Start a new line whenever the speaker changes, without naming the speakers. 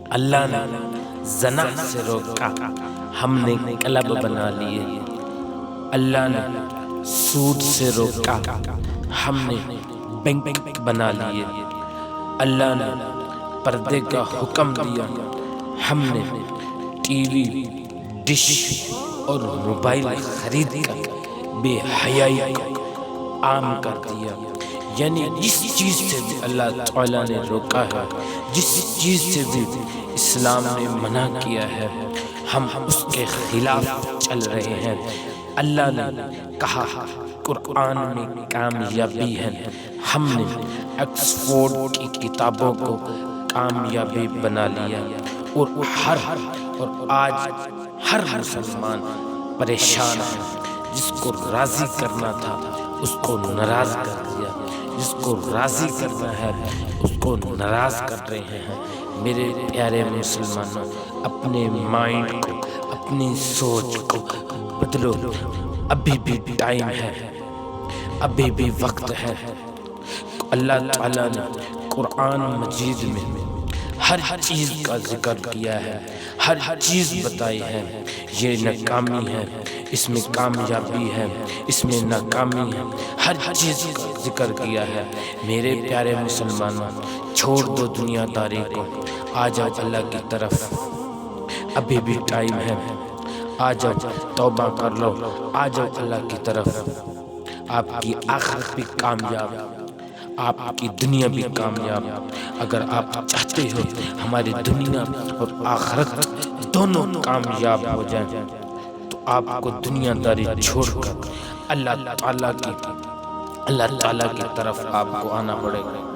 اللہ نے زنا سے روکا، ہم نے کلب بنا لیے۔ اللہ نے سود سے روکا، ہم نے بینک بنا لیے۔ اللہ نے پردے کا حکم دیا، ہم نے ٹی وی، ڈش اور موبائل خرید کر بے حیائی کو عام کر دیا۔ یعنی جس چیز سے بھی اللہ تعالیٰ نے روکا ہے، جس چیز سے بھی اسلام نے منع کیا ہے، ہم اس کے خلاف چل رہے ہیں۔ اللہ نے کہا قرآن میں کامیابی ہے، ہم نے آکسفورڈ کی کتابوں کو کامیابی بنا لیا، اور آج ہر مسلمان پریشان ہے۔ جس کو راضی کرنا تھا اس کو ناراض کر دیا، جس کو راضی کرنا ہے اس کو ناراض کر رہے ہیں۔ میرے پیارے مسلمانوں، اپنے مائنڈ کو، اپنی سوچ کو بدلو، ابھی بھی ٹائم ہے، ابھی بھی وقت ہے۔ اللہ تعالیٰ نے قرآن مجید میں ہر چیز کا ذکر کیا ہے، ہر چیز بتائی ہے۔ یہ ناکامی ہے، اس میں کامیابی ہے، اس میں ناکامی ہے، ہر چیز کا ذکر کیا ہے۔ میرے پیارے مسلمانوں، چھوڑ دو دنیا داری کو، آ جاؤ اللہ کی طرف، ابھی بھی ٹائم ہے۔ آ جاؤ، توبہ کر لو، آ جاؤ اللہ کی طرف۔ آپ کی آخرت بھی کامیاب، آپ کی دنیا بھی کامیاب۔ اگر آپ چاہتے ہو ہماری دنیا اور آخرت دونوں کامیاب ہو جائیں تو آپ کو دنیا داری چھوڑ کر اللہ تعالیٰ کی طرف آپ کو آنا پڑے گا۔